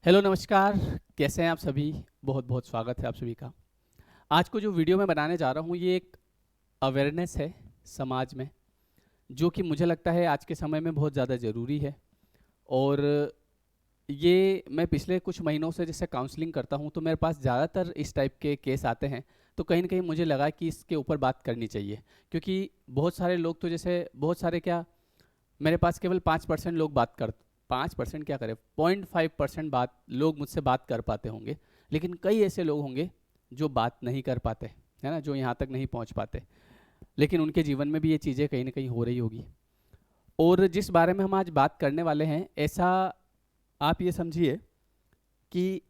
Hello नमस्कार। कैसे हैं आप सभी? बहुत बहुत स्वागत है आप सभी का। आज को जो वीडियो मैं बनाने जा रहा हूँ ये एक अवेयरनेस है समाज में, जो कि मुझे लगता है आज के समय में बहुत ज़्यादा ज़रूरी है। और ये मैं पिछले कुछ महीनों से जैसे काउंसलिंग करता हूँ तो मेरे पास ज़्यादातर इस टाइप के केस आते हैं। तो कहीं ना कहीं मुझे लगा कि इसके ऊपर बात करनी चाहिए, क्योंकि बहुत सारे लोग तो जैसे बहुत सारे क्या, मेरे पास केवल 5% लोग बात कर 5% क्या करें, 0.5% बात लोग मुझसे बात कर पाते होंगे। लेकिन कई ऐसे लोग होंगे जो बात नहीं कर पाते, है ना, जो यहाँ तक नहीं पहुँच पाते, लेकिन उनके जीवन में भी ये चीज़ें कहीं ना कहीं हो रही होगी। और जिस बारे में हम आज बात करने वाले हैं, ऐसा आप ये समझिए कि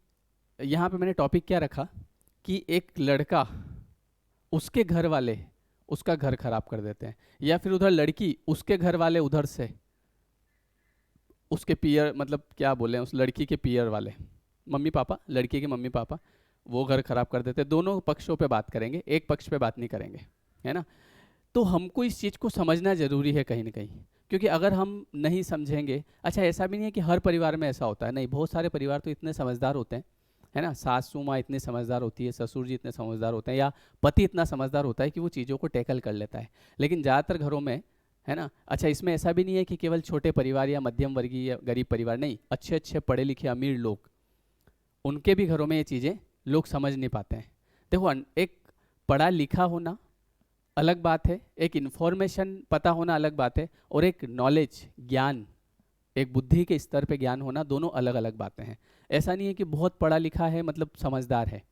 यहाँ पे मैंने टॉपिक क्या रखा कि एक लड़का, उसके घर वाले उसका घर खराब कर देते हैं, या फिर उधर लड़की, उसके घर वाले उधर से उसके पियर, मतलब क्या बोले, उस लड़की के पियर वाले मम्मी पापा, लड़की के मम्मी पापा, वो घर खराब कर देते। दोनों पक्षों पे बात करेंगे, एक पक्ष पे बात नहीं करेंगे, है ना। तो हमको इस चीज़ को समझना ज़रूरी है कहीं ना कहीं, क्योंकि अगर हम नहीं समझेंगे, अच्छा ऐसा भी नहीं है कि हर परिवार में ऐसा होता है, नहीं, बहुत सारे परिवार तो इतने समझदार होते हैं, है ना, सासू माँ इतनी समझदार होती है, ससुर जी इतने समझदार होते हैं, या पति इतना समझदार होता है कि वो चीज़ों को टैकल कर लेता है। लेकिन ज़्यादातर घरों में, है ना, अच्छा इसमें ऐसा भी नहीं है कि केवल छोटे परिवार या मध्यम वर्गीय या गरीब परिवार, नहीं, अच्छे अच्छे पढ़े लिखे अमीर लोग, उनके भी घरों में ये चीज़ें लोग समझ नहीं पाते हैं। देखो एक पढ़ा लिखा होना अलग बात है, एक इन्फॉर्मेशन पता होना अलग बात है, और एक नॉलेज, ज्ञान, एक बुद्धि के स्तर पे ज्ञान होना, दोनों अलग अलग बातें हैं। ऐसा नहीं है कि बहुत पढ़ा लिखा है मतलब समझदार है।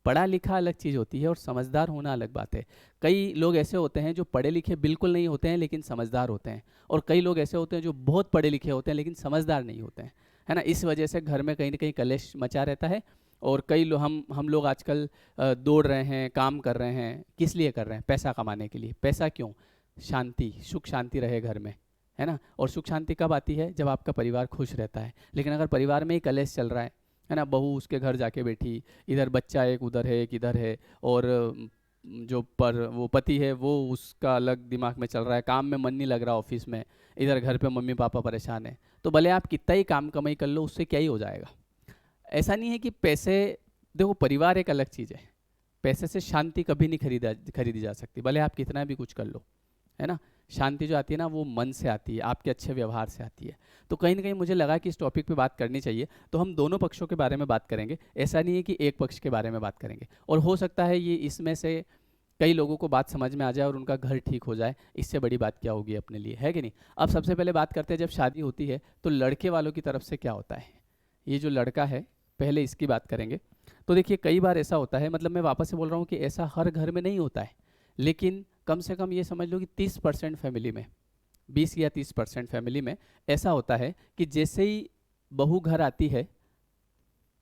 पढ़ा लिखा अलग चीज़ होती है और समझदार होना अलग बात है। कई लोग ऐसे होते हैं जो पढ़े लिखे बिल्कुल नहीं होते हैं लेकिन समझदार होते हैं, और कई लोग ऐसे होते हैं जो बहुत पढ़े लिखे होते हैं लेकिन समझदार नहीं होते हैं, है ना। इस वजह से घर में कहीं ना कहीं कलेश मचा रहता है। और कई लोग, हम लोग आजकल दौड़ रहे हैं, काम कर रहे हैं, किस लिए कर रहे हैं? पैसा कमाने के लिए। पैसा क्यों? शांति, सुख शांति रहे घर में, है ना। और सुख शांति कब आती है? जब आपका परिवार खुश रहता है। लेकिन अगर परिवार में ही कलेश चल रहा है ना, बहू उसके घर जाके बैठी, इधर बच्चा एक उधर है एक इधर है, और जो पर वो पति है वो उसका अलग दिमाग में चल रहा है, काम में मन नहीं लग रहा ऑफिस में, इधर घर पे मम्मी पापा परेशान है, तो भले आप कितना ही काम कमाई कर लो, उससे क्या ही हो जाएगा। ऐसा नहीं है कि पैसे, देखो परिवार एक अलग चीज़ है, पैसे से शांति कभी नहीं खरीदी जा सकती, भले आप कितना भी कुछ कर लो, है ना। शांति जो आती है ना, वो मन से आती है, आपके अच्छे व्यवहार से आती है। तो कहीं ना कहीं मुझे लगा कि इस टॉपिक पे बात करनी चाहिए, तो हम दोनों पक्षों के बारे में बात करेंगे। ऐसा नहीं है कि एक पक्ष के बारे में बात करेंगे, और हो सकता है ये इसमें से कई लोगों को बात समझ में आ जाए और उनका घर ठीक हो जाए, इससे बड़ी बात क्या होगी अपने लिए, है कि नहीं। अब सबसे पहले बात करते हैं, जब शादी होती है तो लड़के वालों की तरफ से क्या होता है। ये जो लड़का है, पहले इसकी बात करेंगे। तो देखिए कई बार ऐसा होता है, मतलब मैं वापस से बोल रहा हूँ कि ऐसा हर घर में नहीं होता है, लेकिन कम से कम ये समझ लो कि 30% फैमिली में, 20 या 30% फैमिली में ऐसा होता है कि जैसे ही बहू घर आती है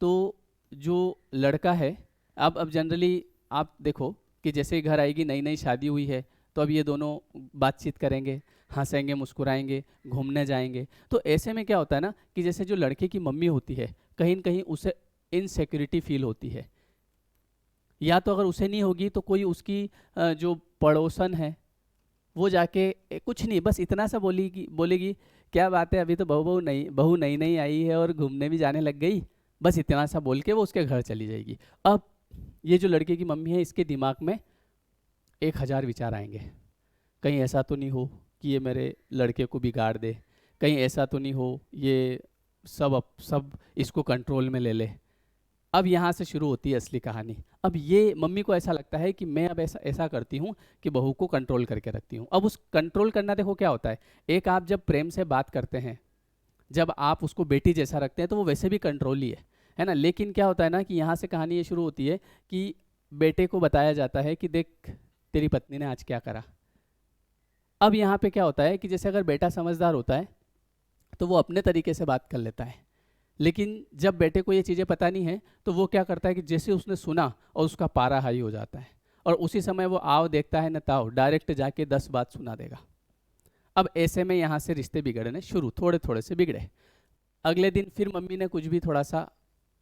तो जो लड़का है, अब जनरली आप देखो कि जैसे ही घर आएगी, नई नई शादी हुई है, तो अब ये दोनों बातचीत करेंगे, हंसेंगे, मुस्कुराएंगे, घूमने जाएंगे। तो ऐसे में क्या होता है ना कि जैसे जो लड़के की मम्मी होती है, कहीं न कहीं उसे इनसिक्योरिटी फील होती है, या तो अगर उसे नहीं होगी तो कोई उसकी जो पड़ोसन है वो जाके कुछ नहीं, बस इतना सा बोलेगी बोलेगी, क्या बात है, अभी तो बहू नई नई आई है और घूमने भी जाने लग गई, बस इतना सा बोल के वो उसके घर चली जाएगी। अब ये जो लड़के की मम्मी है, इसके दिमाग में 1000 विचार आएंगे। कहीं ऐसा तो नहीं हो कि ये मेरे लड़के को बिगाड़ दे, कहीं ऐसा तो नहीं हो ये सब इसको कंट्रोल में ले ले। अब यहाँ से शुरू होती है असली कहानी। अब ये मम्मी को ऐसा लगता है कि मैं अब ऐसा ऐसा करती हूँ कि बहू को कंट्रोल करके रखती हूँ। अब उस कंट्रोल करना, देखो क्या होता है, एक आप जब प्रेम से बात करते हैं, जब आप उसको बेटी जैसा रखते हैं, तो वो वैसे भी कंट्रोल ही है ना। लेकिन क्या होता है ना कि यहाँ से कहानी ये शुरू होती है कि बेटे को बताया जाता है कि देख तेरी पत्नी ने आज क्या करा। अब यहाँ पे क्या होता है कि जैसे अगर बेटा समझदार होता है तो वो अपने तरीके से बात कर लेता है, लेकिन जब बेटे को ये चीज़ें पता नहीं है तो वो क्या करता है कि जैसे उसने सुना और उसका पारा हाई हो जाता है, और उसी समय वो आओ देखता है न ताओ, डायरेक्ट जाके 10 बात सुना देगा। अब ऐसे में यहाँ से रिश्ते बिगड़ने शुरू, थोड़े थोड़े से बिगड़े। अगले दिन फिर मम्मी ने कुछ भी थोड़ा सा,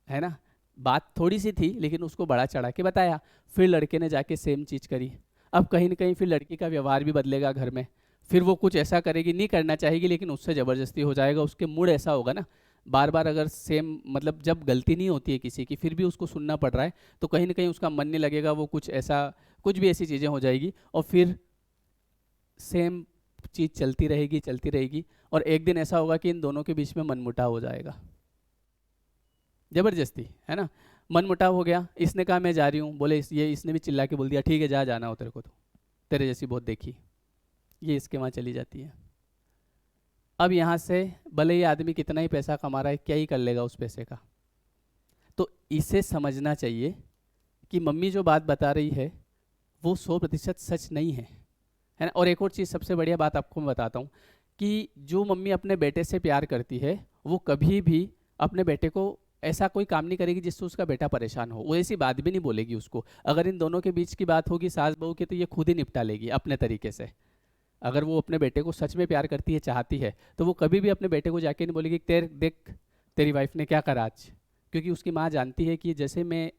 है ना, बात थोड़ी सी थी लेकिन उसको बड़ा चढ़ा के बताया, फिर लड़के ने जाके सेम चीज़ करी। अब कहीं ना कहीं फिर लड़की का व्यवहार भी बदलेगा घर में, फिर वो कुछ ऐसा करेगी, नहीं करना चाहेगी लेकिन उससे ज़बरदस्ती हो जाएगा, उसके मूड ऐसा होगा ना, बार बार अगर सेम, मतलब जब गलती नहीं होती है किसी की फिर भी उसको सुनना पड़ रहा है, तो कहीं ना कहीं उसका मन नहीं लगेगा, वो कुछ ऐसा, कुछ भी ऐसी चीज़ें हो जाएगी, और फिर सेम चीज़ चलती रहेगी चलती रहेगी, और एक दिन ऐसा होगा कि इन दोनों के बीच में मनमुटाव हो जाएगा, जबरदस्ती, है ना। मनमुटाव हो गया, इसने कहा मैं जा रही हूँ, बोले इसने भी चिल्ला के बोल दिया ठीक है जा, जाना हो तेरे को तो, तेरे जैसी बहुत देखी, ये इसके वहाँ चली जाती है। अब यहाँ से भले ही आदमी कितना ही पैसा कमा रहा है, क्या ही कर लेगा उस पैसे का। तो इसे समझना चाहिए कि मम्मी जो बात बता रही है वो 100% सच नहीं है ना। और एक और चीज़, सबसे बढ़िया बात आपको मैं बताता हूँ कि जो मम्मी अपने बेटे से प्यार करती है वो कभी भी अपने बेटे को ऐसा कोई काम नहीं करेगी जिससे उसका बेटा परेशान हो, वो ऐसी बात भी नहीं बोलेगी उसको। अगर इन दोनों के बीच की बात होगी सास बहू की, तो ये खुद ही निपटा लेगी अपने तरीके से। अगर वो अपने बेटे को सच में प्यार करती है, चाहती है, तो वो कभी भी अपने बेटे को जाके नहीं बोलेगी देख तेरी वाइफ ने क्या करा आज, क्योंकि उसकी माँ जानती है कि जैसे मैं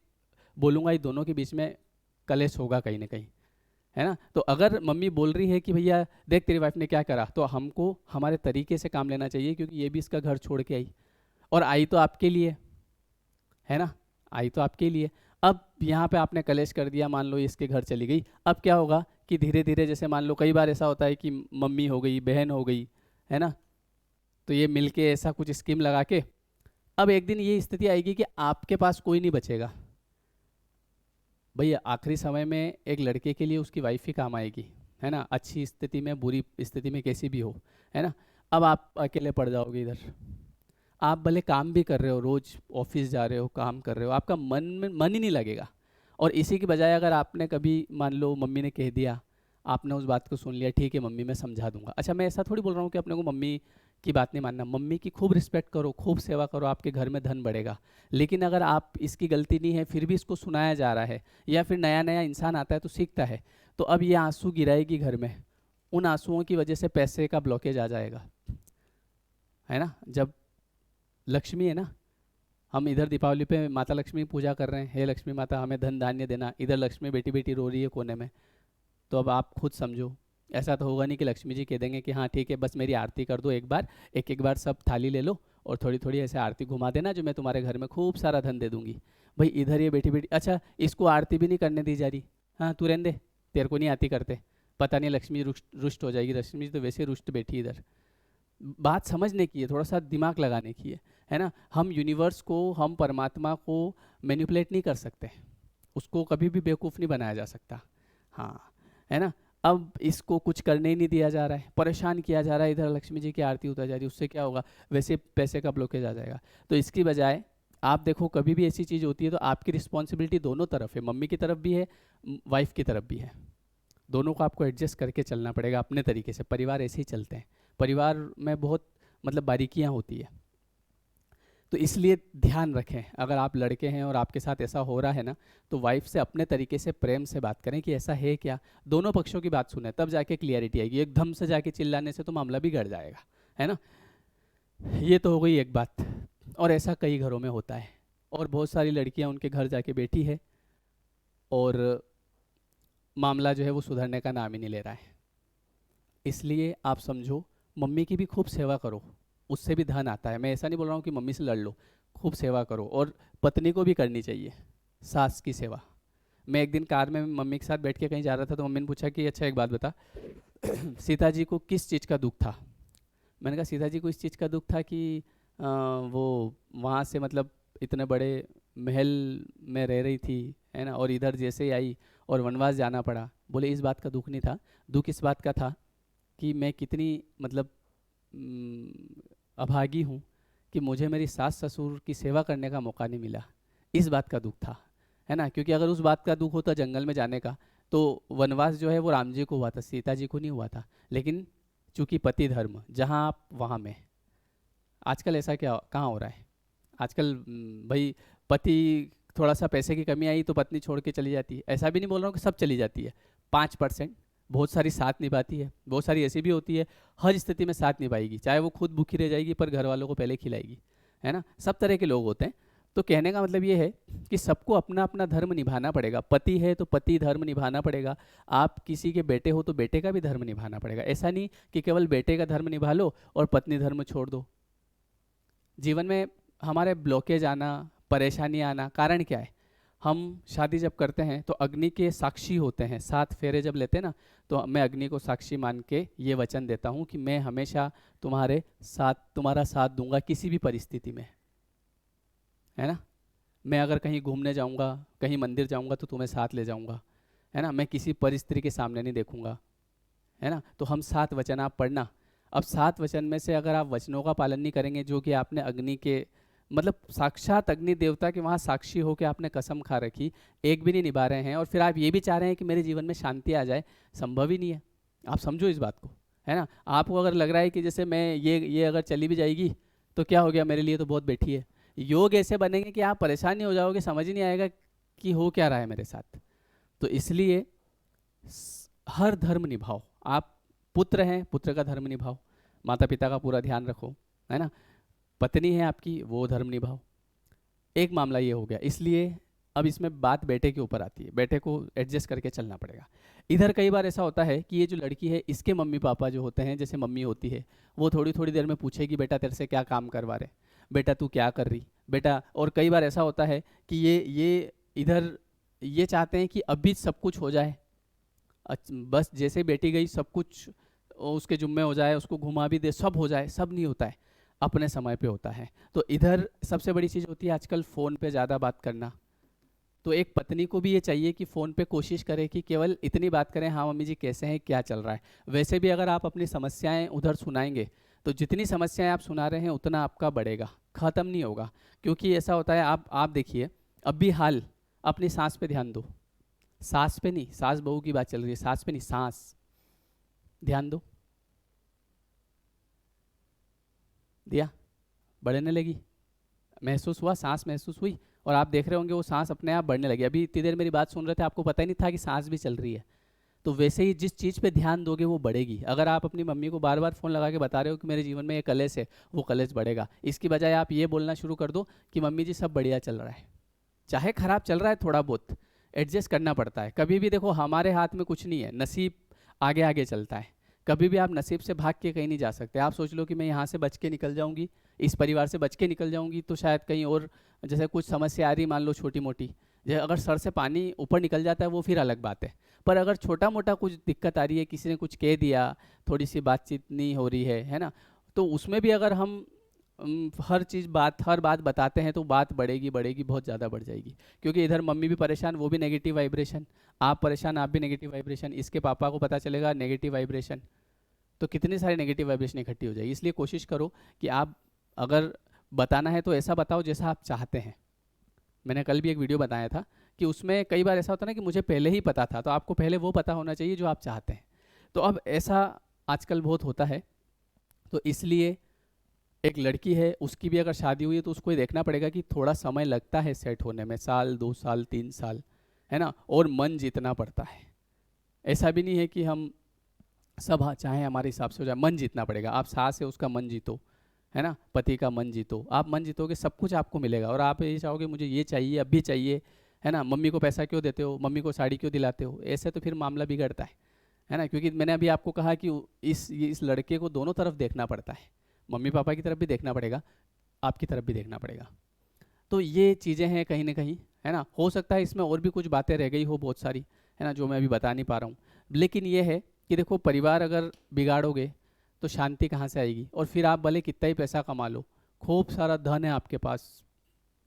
बोलूँगा ये दोनों के बीच में कलेश होगा कहीं ना कहीं, है ना। तो अगर मम्मी बोल रही है कि भैया देख तेरी वाइफ ने क्या करा, तो हमको हमारे तरीके से काम लेना चाहिए, क्योंकि ये भी इसका घर छोड़ के आई, और आई तो आपके लिए, है ना, आई तो आपके लिए। अब यहाँ पे आपने कलेश कर दिया, मान लो इसके घर चली गई, अब क्या होगा कि धीरे धीरे, जैसे मान लो कई बार ऐसा होता है कि मम्मी हो गई, बहन हो गई, है ना, तो ये मिलके ऐसा कुछ स्कीम लगा के, अब एक दिन ये स्थिति आएगी कि आपके पास कोई नहीं बचेगा। भैया आखिरी समय में एक लड़के के लिए उसकी वाइफ ही काम आएगी, है ना, अच्छी स्थिति में बुरी स्थिति में कैसी भी हो, है ना। अब आप अकेले पड़ जाओगे इधर, आप भले काम भी कर रहे हो, रोज ऑफिस जा रहे हो, काम कर रहे हो, आपका मन ही नहीं लगेगा। और इसी की बजाय अगर आपने कभी, मान लो मम्मी ने कह दिया, आपने उस बात को सुन लिया, ठीक है मम्मी मैं समझा दूंगा। अच्छा, मैं ऐसा थोड़ी बोल रहा हूँ कि अपने को मम्मी की बात नहीं मानना, मम्मी की खूब रिस्पेक्ट करो, खूब सेवा करो, आपके घर में धन बढ़ेगा। लेकिन अगर आप, इसकी गलती नहीं है फिर भी इसको सुनाया जा रहा है, या फिर नया नया इंसान आता है तो सीखता है, तो अब ये आंसू गिराएगी घर में, उन आंसुओं की वजह से पैसे का ब्लॉकेज आ जाएगा, है ना। जब लक्ष्मी है ना, हम इधर दीपावली पे माता लक्ष्मी की पूजा कर रहे हैं, हे लक्ष्मी माता हमें धन धान्य देना, इधर लक्ष्मी बेटी बेटी रो रही है कोने में, तो अब आप खुद समझो, ऐसा तो होगा नहीं कि लक्ष्मी जी कह देंगे कि हाँ ठीक है बस मेरी आरती कर दो एक बार, एक बार सब थाली ले लो और थोड़ी थोड़ी ऐसे आरती घुमा देना, जो मैं तुम्हारे घर में खूब सारा धन दे दूंगी। भाई इधर ये बेटी बेटी, अच्छा इसको आरती भी नहीं करने दी जा रही, हाँ तू रहने दे, तेरे को नहीं आती करते, पता नहीं लक्ष्मी जी रुष्ट रुष्ट हो जाएगी, लक्ष्मी जी तो वैसे रुष्ट बैठी इधर। बात समझने की है, थोड़ा सा दिमाग लगाने की है ना। हम यूनिवर्स को, हम परमात्मा को मैनिपुलेट नहीं कर सकते, उसको कभी भी बेवकूफ़ नहीं बनाया जा सकता, हाँ, है ना। अब इसको कुछ करने ही नहीं दिया जा रहा है, परेशान किया जा रहा है, इधर लक्ष्मी जी की आरती उतर जा रही है, उससे क्या होगा, वैसे पैसे का ब्लॉकेज आ जाएगा। तो इसकी बजाय आप देखो, कभी भी ऐसी चीज़ होती है तो आपकी रिस्पॉन्सिबिलिटी दोनों तरफ है, मम्मी की तरफ भी है, वाइफ की तरफ भी है, दोनों को आपको एडजस्ट करके चलना पड़ेगा अपने तरीके से। परिवार ऐसे ही चलते हैं, परिवार में बहुत मतलब बारीकियां होती है, तो इसलिए ध्यान रखें, अगर आप लड़के हैं और आपके साथ ऐसा हो रहा है ना, तो वाइफ से अपने तरीके से प्रेम से बात करें कि ऐसा है क्या, दोनों पक्षों की बात सुने, तब जाके क्लियरिटी आएगी। एकदम से जाके चिल्लाने से तो मामला बिगड़ जाएगा, है ना। ये तो हो गई एक बात, और ऐसा कई घरों में होता है, और बहुत सारी लड़कियां उनके घर जाके बैठी है और मामला जो है वो सुधरने का नाम ही नहीं ले रहा है। इसलिए आप समझो, मम्मी की भी खूब सेवा करो, उससे भी धन आता है। मैं ऐसा नहीं बोल रहा हूँ कि मम्मी से लड़ लो, खूब सेवा करो, और पत्नी को भी करनी चाहिए सास की सेवा। मैं एक दिन कार में मम्मी के साथ बैठ के कहीं जा रहा था, तो मम्मी ने पूछा कि अच्छा एक बात बता, सीता जी को किस चीज़ का दुख था। मैंने कहा सीता जी को इस चीज़ का दुख था कि वो वहाँ से मतलब इतने बड़े महल में रह रही थी, है ना, और इधर जैसे ही आई और वनवास जाना पड़ा। बोले इस बात का दुख नहीं था, दुख इस बात का था कि मैं कितनी मतलब अभागी हूँ कि मुझे मेरी सास ससुर की सेवा करने का मौका नहीं मिला, इस बात का दुख था, है ना। क्योंकि अगर उस बात का दुख होता जंगल में जाने का, तो वनवास जो है वो राम जी को हुआ था, सीता जी को नहीं हुआ था। लेकिन चूंकि पति धर्म जहाँ आप वहाँ में, आजकल ऐसा क्या कहाँ हो रहा है आजकल, भाई पति, थोड़ा सा पैसे की कमी आई तो पत्नी छोड़ के चली जाती है। ऐसा भी नहीं बोल रहा हूँ कि सब चली जाती है, 5%, बहुत सारी साथ निभाती है, बहुत सारी ऐसी भी होती है हर स्थिति में साथ निभाएगी, चाहे वो खुद भूखी रह जाएगी पर घर वालों को पहले खिलाएगी, है ना। सब तरह के लोग होते हैं। तो कहने का मतलब ये है कि सबको अपना अपना धर्म निभाना पड़ेगा। पति है तो पति धर्म निभाना पड़ेगा, आप किसी के बेटे हो तो बेटे का भी धर्म निभाना पड़ेगा। ऐसा नहीं कि केवल बेटे का धर्म निभा लो और पत्नी धर्म छोड़ दो, जीवन में हमारे ब्लॉकेज आना, परेशानी आना, कारण क्या है? हम शादी जब करते हैं तो अग्नि के साक्षी होते हैं, 7 फेरे जब लेते हैं ना, तो मैं अग्नि को साक्षी मान के ये वचन देता हूँ कि मैं हमेशा तुम्हारा साथ दूंगा किसी भी परिस्थिति में, है ना। मैं अगर कहीं घूमने जाऊंगा, कहीं मंदिर जाऊंगा तो तुम्हें साथ ले जाऊंगा, है ना। मैं किसी परिस्थिति के सामने नहीं देखूंगा, है ना। तो हम 7 वचन आप पढ़ना। अब 7 वचन में से अगर आप वचनों का पालन नहीं करेंगे, जो कि आपने अग्नि के मतलब साक्षात अग्नि देवता के वहाँ साक्षी हो के आपने कसम खा रखी, एक भी नहीं निभा रहे हैं, और फिर आप ये भी चाह रहे हैं कि मेरे जीवन में शांति आ जाए, संभव ही नहीं है। आप समझो इस बात को, है ना। आपको अगर लग रहा है कि जैसे मैं ये अगर चली भी जाएगी तो क्या हो गया, मेरे लिए तो बहुत बैठी है, योग ऐसे बनेंगे कि आप परेशान नहीं हो जाओगे, समझ ही नहीं आएगा कि हो क्या रहा है मेरे साथ। तो इसलिए हर धर्म निभाओ। आप पुत्र हैं, पुत्र का धर्म निभाओ, माता पिता का पूरा ध्यान रखो, है ना। पत्नी है आपकी, वो धर्म निभाओ। एक मामला ये हो गया, इसलिए अब इसमें बात बेटे के ऊपर आती है, बेटे को एडजस्ट करके चलना पड़ेगा। इधर कई बार ऐसा होता है कि ये जो लड़की है, इसके मम्मी पापा जो होते हैं, जैसे मम्मी होती है, वो थोड़ी थोड़ी देर में पूछेगी बेटा तेरे से क्या काम करवा रहे, बेटा तू क्या कर रही बेटा। और कई बार ऐसा होता है कि ये इधर ये चाहते हैं कि अभी सब कुछ हो जाए, बस जैसे बेटी गई सब कुछ उसके जुम्मे हो जाए, उसको घुमा भी दे, सब हो जाए। सब नहीं होता है, अपने समय पे होता है। तो इधर सबसे बड़ी चीज़ होती है आजकल फ़ोन पे ज़्यादा बात करना। तो एक पत्नी को भी ये चाहिए कि फ़ोन पे कोशिश करे कि केवल इतनी बात करें, हाँ मम्मी जी कैसे हैं, क्या चल रहा है। वैसे भी अगर आप अपनी समस्याएं उधर सुनाएंगे तो जितनी समस्याएं आप सुना रहे हैं उतना आपका बढ़ेगा, ख़त्म नहीं होगा। क्योंकि ऐसा होता है, आप देखिए, अब भी हाल अपनी सांस पे ध्यान दो। सास पे नहीं, सास बहू की बात चल रही है, सास पे नहीं, सांस ध्यान दो। दिया, बढ़ने लगी, महसूस हुआ, सांस महसूस हुई, और आप देख रहे होंगे वो सांस अपने आप बढ़ने लगी। अभी इतनी देर मेरी बात सुन रहे थे, आपको पता ही नहीं था कि सांस भी चल रही है। तो वैसे ही जिस चीज़ पे ध्यान दोगे वो बढ़ेगी। अगर आप अपनी मम्मी को बार बार फ़ोन लगा के बता रहे हो कि मेरे जीवन में ये कलेश है, वो कलेश बढ़ेगा। इसकी बजाय आप ये बोलना शुरू कर दो कि मम्मी जी सब बढ़िया चल रहा है, चाहे खराब चल रहा है, थोड़ा बहुत एडजस्ट करना पड़ता है। कभी भी देखो हमारे हाथ में कुछ नहीं है, नसीब आगे आगे चलता है। कभी भी आप नसीब से भाग के कहीं नहीं जा सकते। आप सोच लो कि मैं यहाँ से बच के निकल जाऊंगी, इस परिवार से बच के निकल जाऊंगी, तो शायद कहीं और जैसे कुछ समस्या आ रही, मान लो छोटी मोटी, जैसे अगर सर से पानी ऊपर निकल जाता है वो फिर अलग बात है। पर अगर छोटा मोटा कुछ दिक्कत आ रही है, किसी ने कुछ कह दिया, थोड़ी सी बातचीत नहीं हो रही है ना, तो उसमें भी अगर हम हर बात बताते हैं तो बात बढ़ेगी बढ़ेगी, बहुत ज़्यादा बढ़ जाएगी। क्योंकि इधर मम्मी भी परेशान, वो भी नेगेटिव वाइब्रेशन, आप परेशान, आप भी नेगेटिव वाइब्रेशन, इसके पापा को पता चलेगा नेगेटिव वाइब्रेशन, तो कितनी सारी नेगेटिव वाइब्रेशन इकट्ठी हो जाएगी। इसलिए कोशिश करो कि आप अगर बताना है तो ऐसा बताओ जैसा आप चाहते हैं। मैंने कल भी एक वीडियो बताया था कि उसमें कई बार ऐसा होता है ना कि मुझे पहले ही पता था, तो आपको पहले वो पता होना चाहिए जो आप चाहते हैं। तो अब ऐसा आजकल बहुत होता है। तो इसलिए एक लड़की है, उसकी भी अगर शादी हुई है तो उसको ये देखना पड़ेगा कि थोड़ा समय लगता है सेट होने में, साल 2 साल 3 साल, है ना। और मन जीतना पड़ता है। ऐसा भी नहीं है कि हम सब हाँ चाहे हमारे हिसाब से हो जाए, मन जीतना पड़ेगा। आप सास है उसका मन जीतो, है ना, पति का मन जीतो। आप मन जीतोगे सब कुछ आपको मिलेगा। और आप ये चाहोगे मुझे ये चाहिए, अभी चाहिए, है ना, मम्मी को पैसा क्यों देते हो, मम्मी को साड़ी क्यों दिलाते हो, ऐसे तो फिर मामला बिगड़ता है ना। क्योंकि मैंने अभी आपको कहा कि इस लड़के को दोनों तरफ देखना पड़ता है, मम्मी पापा की तरफ भी देखना पड़ेगा, आपकी तरफ भी देखना पड़ेगा। तो ये चीज़ें हैं कहीं ना कहीं, है ना। हो सकता है इसमें और भी कुछ बातें रह गई हो बहुत सारी, है ना, जो मैं अभी बता नहीं पा रहा हूँ। लेकिन ये है कि देखो, परिवार अगर बिगाड़ोगे तो शांति कहाँ से आएगी। और फिर आप भले कितना ही पैसा कमा लो, खूब सारा धन है आपके पास,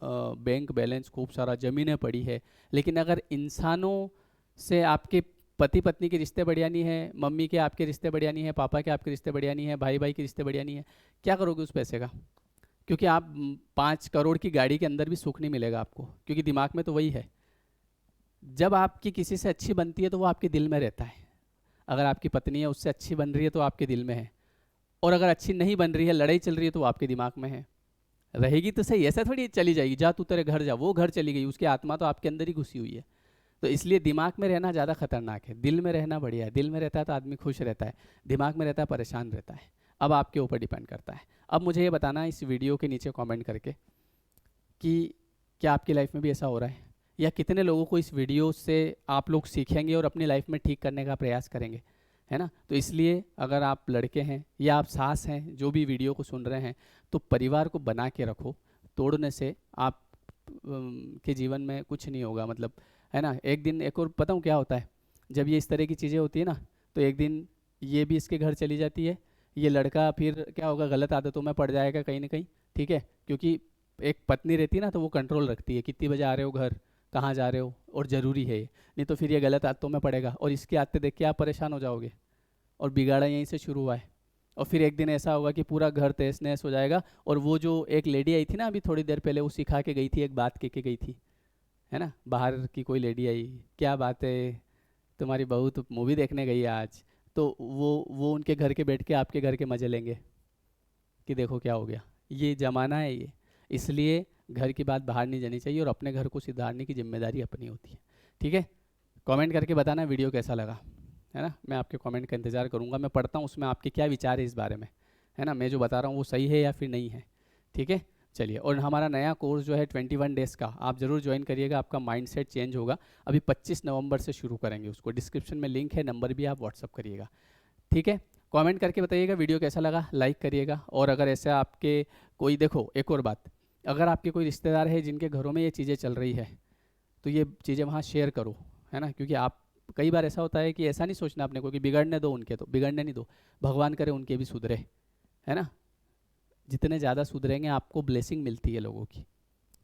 बैंक बैलेंस खूब सारा, ज़मीनें पड़ी है, लेकिन अगर इंसानों से आपके पति पत्नी के रिश्ते बढ़िया नहीं है, मम्मी के आपके रिश्ते बढ़िया नहीं है, पापा के आपके रिश्ते बढ़िया नहीं है, भाई भाई के रिश्ते बढ़िया नहीं है, क्या करोगे उस पैसे का? क्योंकि आप 5 करोड़ की गाड़ी के अंदर भी सुख नहीं मिलेगा आपको, क्योंकि दिमाग में तो वही है। जब आपकी किसी से अच्छी बनती है तो वो आपके दिल में रहता है। अगर आपकी पत्नी है, उससे अच्छी बन रही है तो आपके दिल में है, और अगर अच्छी नहीं बन रही है, लड़ाई चल रही है, तो वो आपके दिमाग में है। रहेगी तो सही, ऐसा थोड़ी चली जाएगी, जा तू तेरे घर जा, वो घर चली गई, उसकी आत्मा तो आपके अंदर ही घुसी हुई है। तो इसलिए दिमाग में रहना ज़्यादा खतरनाक है, दिल में रहना बढ़िया है। दिल में रहता है तो आदमी खुश रहता है, दिमाग में रहता है परेशान रहता है। अब आपके ऊपर डिपेंड करता है। अब मुझे ये बताना है इस वीडियो के नीचे कमेंट करके कि क्या आपकी लाइफ में भी ऐसा हो रहा है, या कितने लोगों को इस वीडियो से आप लोग सीखेंगे और अपनी लाइफ में ठीक करने का प्रयास करेंगे। है ना। तो इसलिए अगर आप लड़के हैं या आप सास हैं जो भी वीडियो को सुन रहे हैं, तो परिवार को बना के रखो। तोड़ने से आप के जीवन में कुछ नहीं होगा, मतलब, है ना। एक दिन एक और बताऊँ क्या होता है, जब ये इस तरह की चीज़ें होती है ना, तो एक दिन ये भी इसके घर चली जाती है, ये लड़का फिर क्या होगा, गलत आदतों में पड़ जाएगा कहीं ना कहीं, ठीक है। क्योंकि एक पत्नी रहती है ना, तो वो कंट्रोल रखती है कितनी बजे आ रहे हो घर, कहाँ जा रहे हो, और ज़रूरी है ये, नहीं तो फिर ये गलत आदतों में पड़ेगा, और इसकी आदतें देख के आप परेशान हो जाओगे, और बिगाड़ा यहीं से शुरू हुआ है। और फिर एक दिन ऐसा होगा कि पूरा घर तहस नहस हो जाएगा। और वो जो एक लेडी आई थी ना अभी थोड़ी देर पहले, वो सिखा के गई थी, एक बात कह के गई थी, है ना, बाहर की कोई लेडी आई, क्या बात है, तुम्हारी बहू तो मूवी देखने गई है आज, तो वो उनके घर के बैठ के आपके घर के मजे लेंगे कि देखो क्या हो गया। ये ज़माना है ये, इसलिए घर की बात बाहर नहीं जानी चाहिए, और अपने घर को सुधारने की जिम्मेदारी अपनी होती है, ठीक है। कमेंट करके बताना वीडियो कैसा लगा, है ना। मैं आपके कमेंट का इंतज़ार करूँगा, मैं पढ़ता हूँ उसमें आपके क्या विचार है इस बारे में, है ना, मैं जो बता रहा हूँ वो सही है या फिर नहीं है, ठीक है। चलिए, और हमारा नया कोर्स जो है 21 डेज़ का, आप ज़रूर ज्वाइन करिएगा, आपका माइंडसेट चेंज होगा। अभी 25 नवंबर से शुरू करेंगे उसको, डिस्क्रिप्शन में लिंक है, नंबर भी आप व्हाट्सअप करिएगा, ठीक है। कमेंट करके बताइएगा वीडियो कैसा लगा, लाइक करिएगा। और अगर ऐसे आपके कोई, देखो एक और बात, अगर आपके कोई रिश्तेदार है जिनके घरों में ये चीज़ें चल रही है, तो ये चीज़ें वहाँ शेयर करो, है ना। क्योंकि आप, कई बार ऐसा होता है कि ऐसा नहीं सोचना अपने को कि बिगड़ने दो उनके, तो बिगड़ने नहीं दो, भगवान करे उनके भी सुधरे, है ना। जितने ज़्यादा सुधरेंगे आपको ब्लेसिंग मिलती है लोगों की,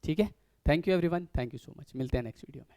ठीक है। Thank you everyone, thank you so much, मिलते हैं नेक्स्ट वीडियो में।